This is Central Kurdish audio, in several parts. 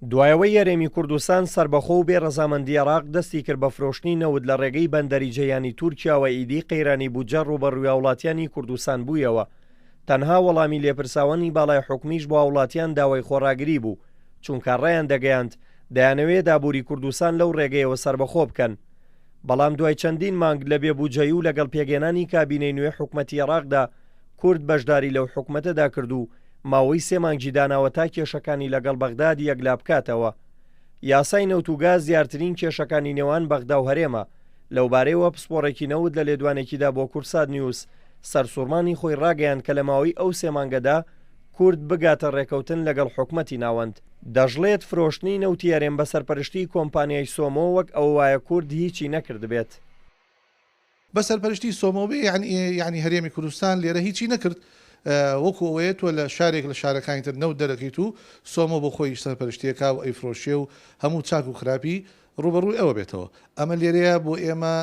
دوایەوەی یاریمی کوردستان سربەخۆ و بێ ڕەزامەندی عێراق دەستی کرد بە فرۆشتنی نەود لە ڕێگەی بەندەری جەیانی تورکیا و ئیدی قەیرانی بودجە ڕوبەڕووی هاوڵاتیانی کوردستان بوویەوە. تەنها وەڵامی لێپرساوانی باڵای حکومیش بۆ هاوڵاتیان داوای خۆڕاگری بوو، چونکە ڕێیان دەگەیاند دەیانەوێت دابووری کوردستان لەو ڕێگەیەوە سربەخۆ بکەن. بەڵام دوای چەندین مانگ لە بێبوجەیی و لەگەڵ پێگەێنانی کابینەی نوێ حکومەتی عێراقدا کورد بەشداری لەو حکومەتەدا کرد و ماوەی 3 مانگی داناوە تا کێشەکانی لەگەڵ بەغداد یەکلا بکاتەوە. یاسای نەوت و گاز زیاترین کێشەکانی نێوان بەغدا و هەرێمە. لەوبارەیەوە پسپۆڕێکی نەوت لە لێدوانێکیدا بۆ کورسات نیوز سەرسوورمانی خۆی ڕاگەیان کە لە ماوەی ئەو 3 مانگەدا کورد بگاتە ڕێکەوتن لەگەڵ حکومەتی ناوەند. دەژڵێت فرۆشتنی نەوتی هەرێم بە سەرپەرشتی کۆمپانیای سۆمۆ وەک ئەو وایە کورد هیچی نەکرد بێت. بە سەرپەرشتی سۆمۆ بێ یعنی هەرێمی کوردستان لێرە هیچی نەکرد، وەکو ئەوەیە تۆ لە شارێک لە شارەکانی تر نەوت دەرەکەیت و سۆمۆ بۆ خۆی سەرپەرشتیەکە و ئەیفرۆشیە و هەموو چاک و خراپی ڕوبەڕووی ئەوە بێتەوە. ئەمە لێرەیە بۆ ئێمە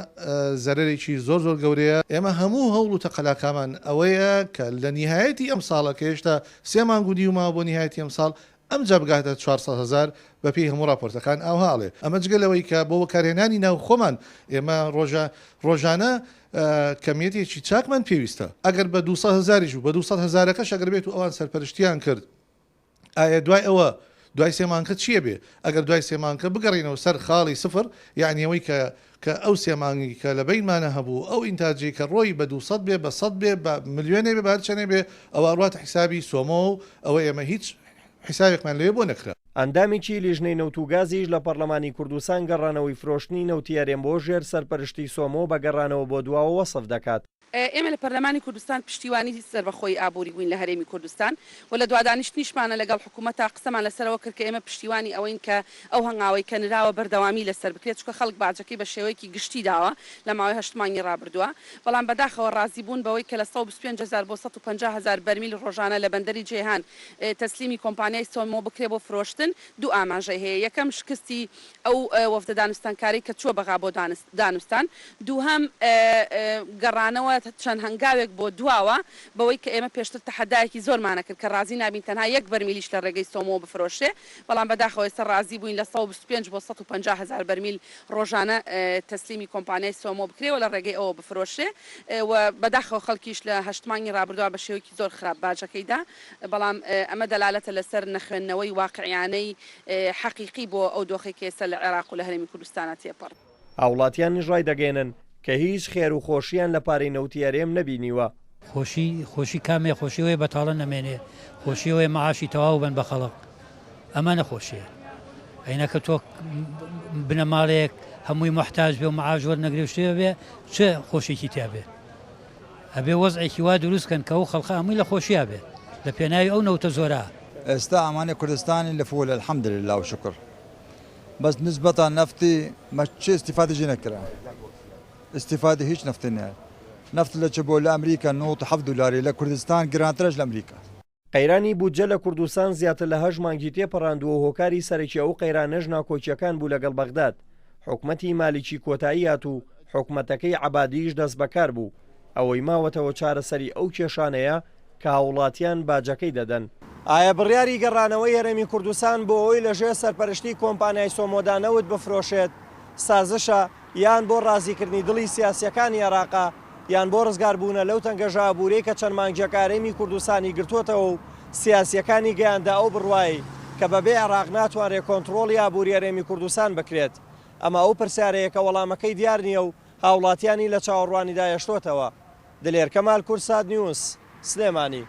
زەرێکی زۆر گەورەیە. ئێمە هەموو هەوڵ و تەقەلاکامان ئەوەیە کە لە نیهایەتی ئەم ساڵە کە هێشتا 3 مانگ و دیوما بۆ نیهایەتی ئەم ساڵ ئەم جا بگاتە 400,000 بەپی هەموو راپۆرتەکان ئاوهاڵێ. ئەمە جگەلەوەی کە بۆ وەکارهێنانی ناو خۆمان ئێمە ڕۆژانە کەمیەتێکی چاکمان پێویستە. ئەگەر بە 200,000 و بە 200,000ەکەش ئەگەر بێت و ئەوان سەرپەرشتیان کرد، ئایا دوای ئەوە دوای 3 مانگە چییە بێ؟ ئەگەر دوای 3 مانگە بگەڕینەوە سەر خاڵی سفر، یعنی ئەوەی کە ئەو 3 مانگی کە لە بینمانە هەبوو ئەو ئینتاجی کە ڕۆی بە 200 بێ بە 100 بێ بە ملیۆنێ بێ بارچەنێ بێ ئەوە ڕاتە حیسابی سۆمۆ و ئەوە ئێمە هیچ حیسابێکمان لێ بۆ نەکرا. ئەندامێکی لیژنەی نەوت و گازیش لە پەرلەمانی کوردستان گەڕانەوەی فرۆشتنی نەوتی هەرێم بۆ ژێر سەرپەرشتی سۆمۆ بە گەڕانەوە بۆ دواوە وەسف دەکات. ئێمە لە پەرلەمانی کوردستان پشتیوانی سەربەخۆی ئابووری بووین لە هەرێمی کوردستان و لە دوادانیشتنیشمانە لەگەڵ حکوومەتە قسەمان لەسەرەوە کرد کە ئێمە پشتیوانی ئەوەین کە ئەو هەنگاوی کە نراوە بەردەوامی لەسەر بکرێت، چکە خەڵک باجەکەی بە شێوەیەکی گشتی داوە لە ماوەی 8 مانگی ڕابردووە. بەڵام بەداخەوە ڕازی بوون بەوەی کە لە 125,000 بۆ 150,000 بەرمیل ڕۆژانە لە بەندەری جێهان تەسلیمی کۆمپانیای سۆمۆ بکرێ بۆ فرۆشتن. دوو ئاماژەی هەیە: یەکەم شکستی ئەو وەفدە دانوستانکاری کە چووە بەغا بۆ دانوستان، دووهەم گەڕانەوە چەند هەنگاوێک بۆ دواوە بەوەی کە ئێمە پێشتر تەحەدایەکی زۆرمانە کرد کە ڕازی نابین تەنها 1 بەرمیلیش لە ڕێگەی سۆمۆ بفرۆشێ. بەڵام بەداخەوە ئێستا ڕازی بووین لە 125 بۆ 150,000 بەرمیل ڕۆژانە تەسلیمی کۆمپانیای سۆمۆ بکرێەوە لە ڕێگەی ئەوە بفرۆشێ. و بەداخەوە خەڵکیش لە 8 مانگی ڕابردووە بە شێوەیەکی زۆر خراپ باجەکەیدا. بەڵام ئەمە دەلالەتە لەسەر نەخوێندنەوەی واقعیانەی حەقیقی بۆ ئەو دۆخی کە ئێستا لە عێراق و لە هەرێمی کوردستانە تێپەڕ. هاوڵاتیانیش ڕای دەگەێنن کە هیچ خێر و خۆشییان لە پارەی نەوتی هەرێم نەبینیوە. خۆشی کامێ خۆشیەوەی بەتاڵە نەمێنێ، خۆشیەوەی مەعاشی تەواو بن بە خەڵق، ئەمە نەخۆشیە. عینەکە تۆ بنە ماڵێک هەمووی محتاج بێ و مەعاش وەرنەگرێ و شتێ بێ، چه خۆشێکی تیا بێ؟ ئەبێ وەزعێکی وا دروستکەن کە ئەو خەڵقە هەمووی لە خۆشییا بێ لە پێناوی ئەو نەوتە زۆرە. ئێستا ئەمانە کوردستانی لە فۆل الحەمدلله و شکر، بەس نسبەتە نەفتی چێ استیفادەجی نەکرا، استیفادە هیچ نەفتی نییە. نفت لە چ بۆ لە ئەمریکا 97 دلاری، لە کوردستان گرانترش لە ئەمریکا. قەیرانی بودجە لە کوردستان زیاتر لە 8 مانگی تێپەڕاندووە و هۆکاری سەرەکی ئەو قەیرانەش ناکۆچیەکان بوو لەگەڵ بەغداد. حکومەتی مالیکی کۆتایی هات و حکومەتەکەی عەبادیش دەست بەکار بوو. ئەوەی ماوەتەوە چارەسەری ئەو کێشانەیە کە هاوڵاتیان باجەکەی دەدەن. ئایا بڕیاری گەڕانەوەی هەرێمی کوردستان بۆ ئەوەی لەژێر سەرپەرشتی کۆمپانیای سۆمۆدا نەوت بفرۆشێت سازشە یان بۆ ڕازیکردنی دڵی سیاسیەکانی عێراقا یان بۆ ڕزگاربوونە لەو تەنگەژە ئابوورەی کە چەند مانگیەکە هەرێمی کوردستانی گرتووەتەوە و سیاسیەکانی گەیاندا ئەو بڕوایی کە بەبێ عێراق ناتوانرێت کۆنتڕۆڵی ئابووری هەرێمی کوردستان بکرێت. ئەمە ئەو پرسیارەیە کە وەڵامەکەی دیار نییە و هاوڵاتیانی لە چاوەڕوانیدا هێشتۆتەوە. دلێر کەمال، کورسات نیوز، سلێمانی.